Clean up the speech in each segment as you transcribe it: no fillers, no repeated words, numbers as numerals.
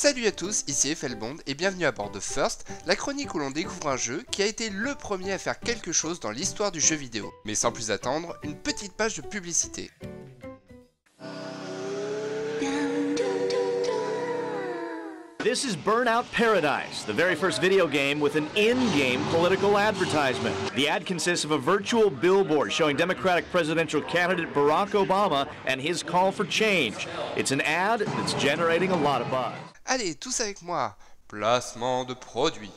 Salut à tous, ici Effelbond et bienvenue à bord de First, la chronique où l'on découvre un jeu qui a été le premier à faire quelque chose dans l'histoire du jeu vidéo. Mais sans plus attendre, une petite page de publicité. This is Burnout Paradise, the very first video game with an in-game political advertisement. The ad consists of a virtual billboard showing Democratic presidential candidate Barack Obama and his call for change. It's an ad that's generating a lot of buzz. Allez, tous avec moi, placement de produits.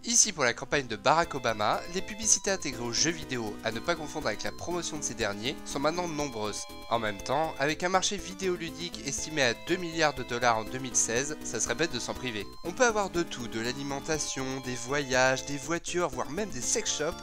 Ici pour la campagne de Barack Obama, les publicités intégrées aux jeux vidéo, à ne pas confondre avec la promotion de ces derniers, sont maintenant nombreuses. En même temps, avec un marché vidéoludique estimé à 2 milliards de dollars en 2016, ça serait bête de s'en priver. On peut avoir de tout, de l'alimentation, des voyages, des voitures, voire même des sex shops,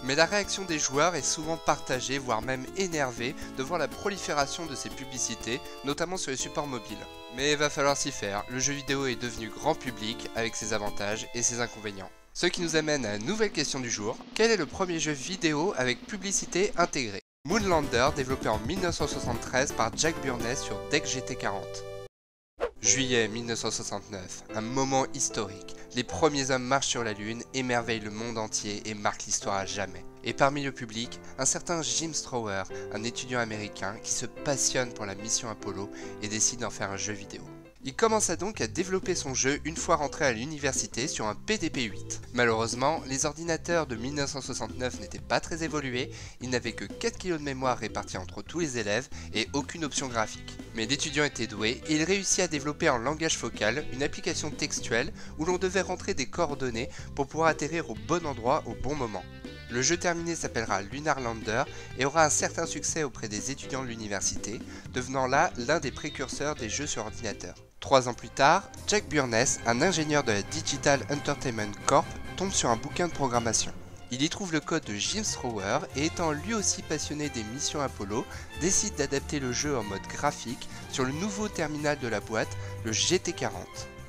mais la réaction des joueurs est souvent partagée, voire même énervée, de voir la prolifération de ces publicités, notamment sur les supports mobiles. Mais il va falloir s'y faire, le jeu vidéo est devenu grand public avec ses avantages et ses inconvénients. Ce qui nous amène à la nouvelle question du jour, quel est le premier jeu vidéo avec publicité intégrée? Moonlander, développé en 1973 par Jack Burness sur DEC GT40. Juillet 1969, un moment historique. Les premiers hommes marchent sur la Lune, émerveillent le monde entier et marquent l'histoire à jamais. Et parmi le public, un certain Jim Strower, un étudiant américain qui se passionne pour la mission Apollo et décide d'en faire un jeu vidéo. Il commença donc à développer son jeu une fois rentré à l'université sur un PDP-8. Malheureusement, les ordinateurs de 1969 n'étaient pas très évolués, il n'avait que 4 kg de mémoire répartis entre tous les élèves et aucune option graphique. Mais l'étudiant était doué et il réussit à développer en langage focal une application textuelle où l'on devait rentrer des coordonnées pour pouvoir atterrir au bon endroit au bon moment. Le jeu terminé s'appellera Lunar Lander et aura un certain succès auprès des étudiants de l'université, devenant là l'un des précurseurs des jeux sur ordinateur. 3 ans plus tard, Jack Burness, un ingénieur de la Digital Entertainment Corp, tombe sur un bouquin de programmation. Il y trouve le code de Jim Strower et étant lui aussi passionné des missions Apollo, décide d'adapter le jeu en mode graphique sur le nouveau terminal de la boîte, le GT40.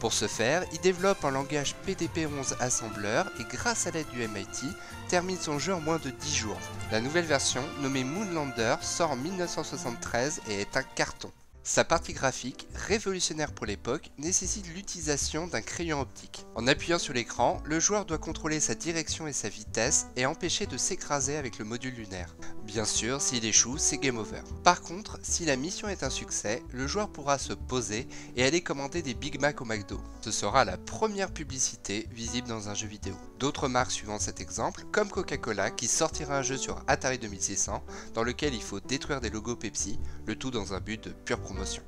Pour ce faire, il développe un langage PDP-11 assembleur et grâce à l'aide du MIT, termine son jeu en moins de 10 jours. La nouvelle version, nommée Moonlander, sort en 1973 et est un carton. Sa partie graphique, révolutionnaire pour l'époque, nécessite l'utilisation d'un crayon optique. En appuyant sur l'écran, le joueur doit contrôler sa direction et sa vitesse et empêcher de s'écraser avec le module lunaire. Bien sûr, s'il échoue, c'est game over. Par contre, si la mission est un succès, le joueur pourra se poser et aller commander des Big Mac au McDo. Ce sera la première publicité visible dans un jeu vidéo. D'autres marques suivant cet exemple, comme Coca-Cola qui sortira un jeu sur Atari 2600 dans lequel il faut détruire des logos Pepsi, le tout dans un but de pure promotion.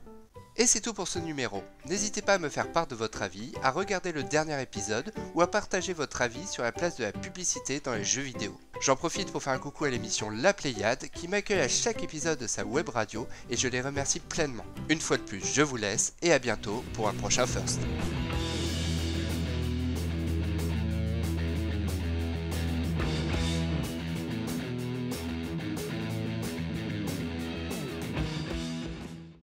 Et c'est tout pour ce numéro. N'hésitez pas à me faire part de votre avis, à regarder le dernier épisode ou à partager votre avis sur la place de la publicité dans les jeux vidéo. J'en profite pour faire un coucou à l'émission La Pléiade qui m'accueille à chaque épisode de sa web radio et je les remercie pleinement. Une fois de plus, je vous laisse et à bientôt pour un prochain First.